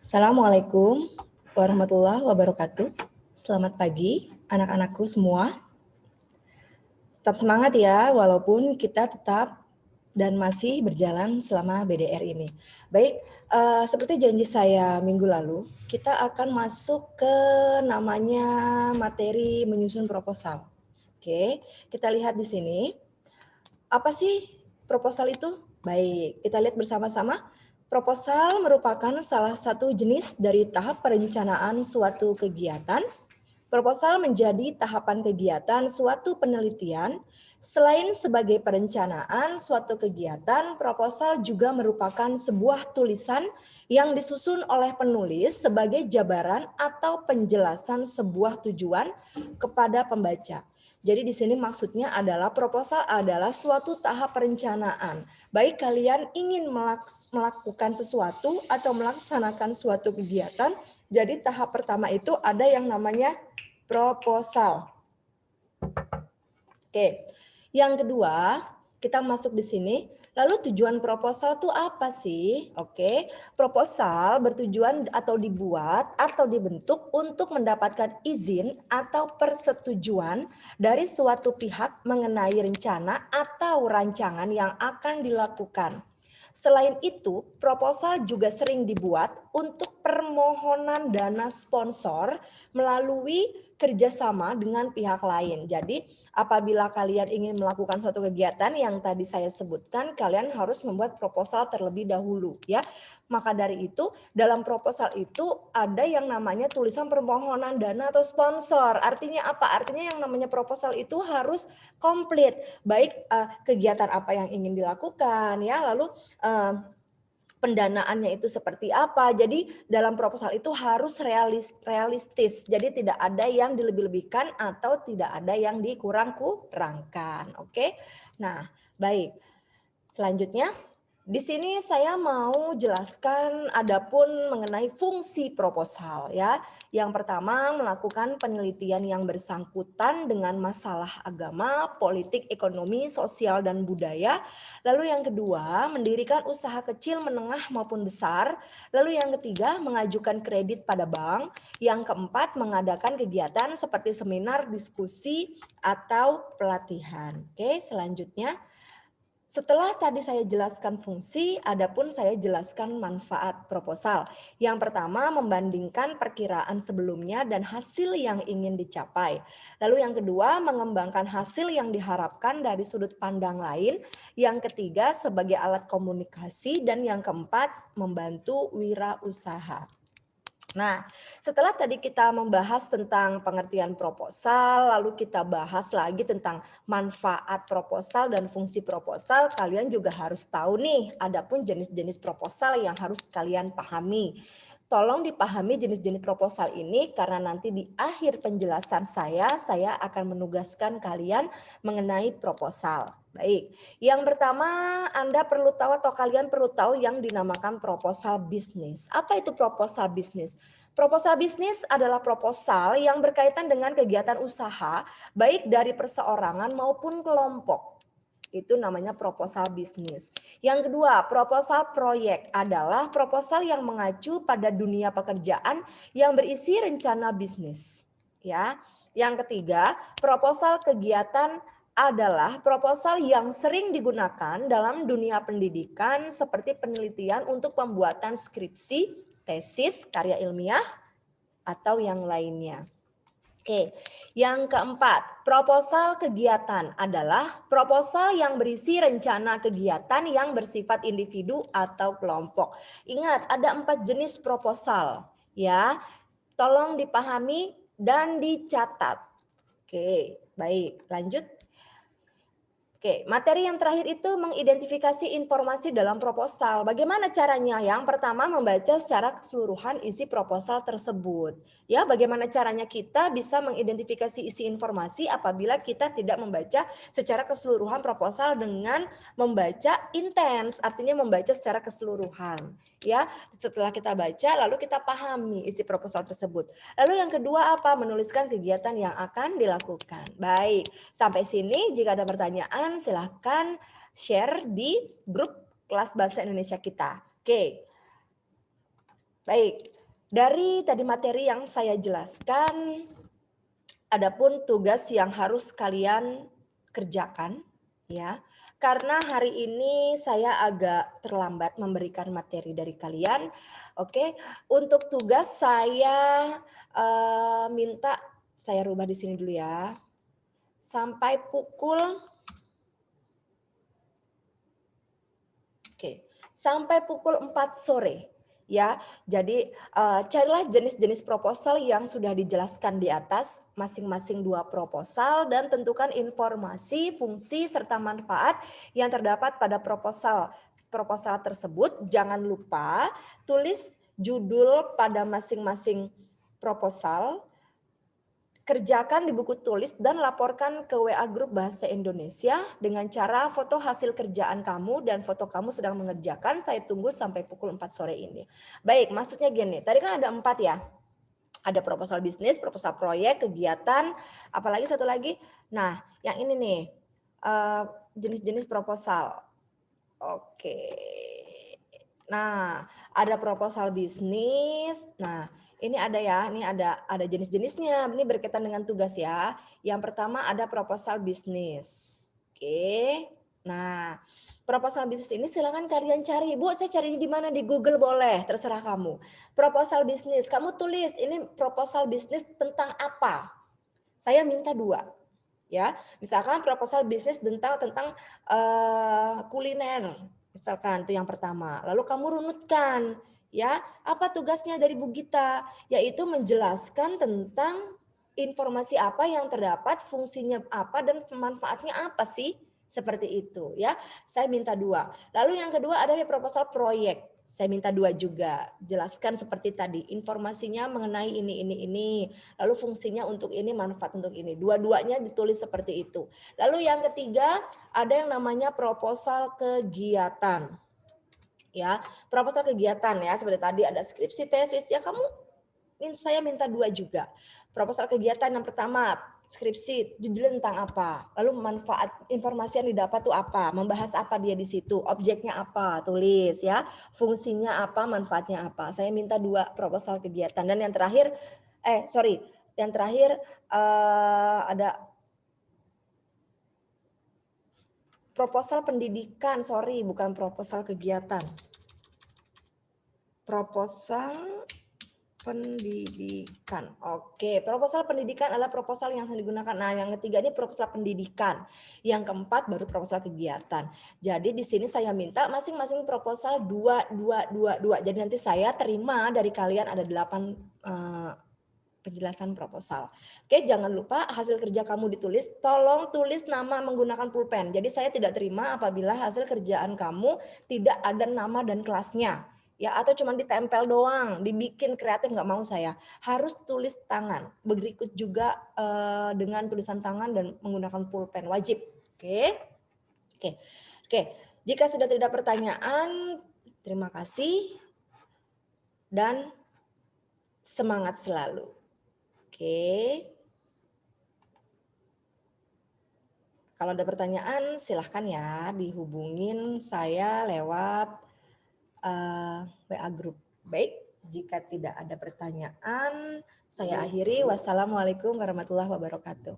Assalamualaikum warahmatullahi wabarakatuh. Selamat pagi anak-anakku semua. Tetap semangat ya, walaupun kita tetap dan masih berjalan selama BDR ini. Baik, seperti janji saya minggu lalu, kita akan masuk ke namanya materi menyusun proposal. Oke, kita lihat di sini. Apa sih proposal itu? Baik, kita lihat bersama-sama. Proposal merupakan salah satu jenis dari tahap perencanaan suatu kegiatan. Proposal menjadi tahapan kegiatan suatu penelitian. Selain sebagai perencanaan suatu kegiatan, proposal juga merupakan sebuah tulisan yang disusun oleh penulis sebagai jabaran atau penjelasan sebuah tujuan kepada pembaca. Jadi di sini maksudnya adalah proposal adalah suatu tahap perencanaan. Baik kalian ingin melakukan sesuatu atau melaksanakan suatu kegiatan, jadi tahap pertama itu ada yang namanya proposal. Oke. Yang kedua, kita masuk di sini. Lalu tujuan proposal itu apa sih? Oke, proposal bertujuan atau dibuat atau dibentuk untuk mendapatkan izin atau persetujuan dari suatu pihak mengenai rencana atau rancangan yang akan dilakukan. Selain itu, proposal juga sering dibuat untuk permohonan dana sponsor melalui kerjasama dengan pihak lain. Jadi, apabila kalian ingin melakukan suatu kegiatan yang tadi saya sebutkan, kalian harus membuat proposal terlebih dahulu, ya. Maka dari itu, dalam proposal itu ada yang namanya tulisan permohonan dana atau sponsor. Artinya apa? Artinya yang namanya proposal itu harus komplit, baik kegiatan apa yang ingin dilakukan, ya, lalu pendanaannya itu seperti apa. Jadi dalam proposal itu harus realistis. Jadi tidak ada yang dilebih-lebihkan atau tidak ada yang dikurang-kurangkan. Oke. Nah, baik. Selanjutnya di sini saya mau jelaskan adapun mengenai fungsi proposal, ya. Yang pertama, melakukan penelitian yang bersangkutan dengan masalah agama, politik, ekonomi, sosial, dan budaya. Lalu yang kedua, mendirikan usaha kecil, menengah, maupun besar. Lalu yang ketiga, mengajukan kredit pada bank. Yang keempat, mengadakan kegiatan seperti seminar, diskusi, atau pelatihan. Oke, selanjutnya. Setelah tadi saya jelaskan fungsi, adapun saya jelaskan manfaat proposal. Yang pertama, membandingkan perkiraan sebelumnya dan hasil yang ingin dicapai. Lalu yang kedua, mengembangkan hasil yang diharapkan dari sudut pandang lain. Yang ketiga, sebagai alat komunikasi. Dan yang keempat, membantu wirausaha. Nah, setelah tadi kita membahas tentang pengertian proposal, lalu kita bahas lagi tentang manfaat proposal dan fungsi proposal, kalian juga harus tahu nih, adapun jenis-jenis proposal yang harus kalian pahami. Tolong dipahami jenis-jenis proposal ini karena nanti di akhir penjelasan saya akan menugaskan kalian mengenai proposal. Baik, yang pertama Anda perlu tahu atau kalian perlu tahu yang dinamakan proposal bisnis. Apa itu proposal bisnis? Proposal bisnis adalah proposal yang berkaitan dengan kegiatan usaha baik dari perseorangan maupun kelompok. Itu namanya proposal bisnis. Yang kedua, proposal proyek adalah proposal yang mengacu pada dunia pekerjaan yang berisi rencana bisnis. Ya. Yang ketiga, proposal kegiatan adalah proposal yang sering digunakan dalam dunia pendidikan seperti penelitian untuk pembuatan skripsi, tesis, karya ilmiah, atau yang lainnya. Oke, yang keempat, proposal kegiatan adalah proposal yang berisi rencana kegiatan yang bersifat individu atau kelompok. Ingat, ada 4 jenis proposal, ya. Tolong dipahami dan dicatat. Oke, baik, lanjut. Oke, materi yang terakhir itu mengidentifikasi informasi dalam proposal. Bagaimana caranya? Yang pertama, membaca secara keseluruhan isi proposal tersebut. Ya, bagaimana caranya kita bisa mengidentifikasi isi informasi apabila kita tidak membaca secara keseluruhan proposal dengan membaca intens, artinya membaca secara keseluruhan. Ya, setelah kita baca lalu kita pahami isi proposal tersebut. Lalu yang kedua apa? Menuliskan kegiatan yang akan dilakukan. Baik, sampai sini jika ada pertanyaan silahkan share di grup kelas bahasa Indonesia kita. Oke, baik. Dari tadi materi yang saya jelaskan, adapun tugas yang harus kalian kerjakan, ya. Karena hari ini saya agak terlambat memberikan materi dari kalian. Oke, untuk tugas saya minta saya rubah di sini dulu ya. Sampai pukul sampai pukul 4 sore. Ya, jadi carilah jenis-jenis proposal yang sudah dijelaskan di atas, masing-masing 2 proposal, dan tentukan informasi, fungsi, serta manfaat yang terdapat pada proposal tersebut. Jangan lupa tulis judul pada masing-masing proposal, kerjakan di buku tulis dan laporkan ke WA Grup Bahasa Indonesia dengan cara foto hasil kerjaan kamu dan foto kamu sedang mengerjakan. Saya tunggu sampai pukul 4 sore ini. Baik, maksudnya gini, tadi kan ada 4 ya. Ada proposal bisnis, proposal proyek, kegiatan, apalagi satu lagi. Nah, yang ini nih, jenis-jenis proposal. Oke. Nah, ada proposal bisnis. Nah, ini ada ya, ini ada jenis-jenisnya. Ini berkaitan dengan tugas ya. Yang pertama ada proposal bisnis. Oke. Nah, proposal bisnis ini silakan kalian cari. Bu, saya cari di mana? Di Google boleh, terserah kamu. Proposal bisnis, kamu tulis ini proposal bisnis tentang apa? Saya minta 2. Ya, misalkan proposal bisnis tentang kuliner. Misalkan itu yang pertama. Lalu kamu runutkan, ya, apa tugasnya dari Bu Gita? Yaitu menjelaskan tentang informasi apa yang terdapat, fungsinya apa, dan manfaatnya apa sih? Seperti itu, ya. Saya minta 2. Lalu yang kedua ada proposal proyek. Saya minta 2 juga. Jelaskan seperti tadi, informasinya mengenai ini. Lalu fungsinya untuk ini, manfaat untuk ini. Dua-duanya ditulis seperti itu. Lalu yang ketiga ada yang namanya proposal kegiatan. Ya, proposal kegiatan ya, seperti tadi ada skripsi, tesis ya, saya minta 2 juga. Proposal kegiatan yang pertama, skripsi, judulnya tentang apa, lalu manfaat informasi yang didapat tuh apa, membahas apa dia di situ, objeknya apa, tulis ya, fungsinya apa, manfaatnya apa. Saya minta 2 proposal kegiatan. Dan yang terakhir, ada proposal pendidikan, bukan proposal kegiatan. Proposal pendidikan. Oke, proposal pendidikan adalah proposal yang sering digunakan. Nah, yang ketiga ini proposal pendidikan. Yang keempat baru proposal kegiatan. Jadi di sini saya minta masing-masing proposal 2. Jadi nanti saya terima dari kalian ada 8 penjelasan proposal. Oke, jangan lupa hasil kerja kamu ditulis. Tolong tulis nama menggunakan pulpen. Jadi saya tidak terima apabila hasil kerjaan kamu tidak ada nama dan kelasnya. Ya, atau cuma ditempel doang, dibikin kreatif, nggak mau saya. Harus tulis tangan. Berikut juga dengan tulisan tangan dan menggunakan pulpen, wajib. Oke. Jika sudah tidak ada pertanyaan, terima kasih dan semangat selalu. Oke. Kalau ada pertanyaan silahkan ya dihubungin saya lewat WA Group. Baik, jika tidak ada pertanyaan, saya akhiri. Wassalamualaikum warahmatullahi wabarakatuh.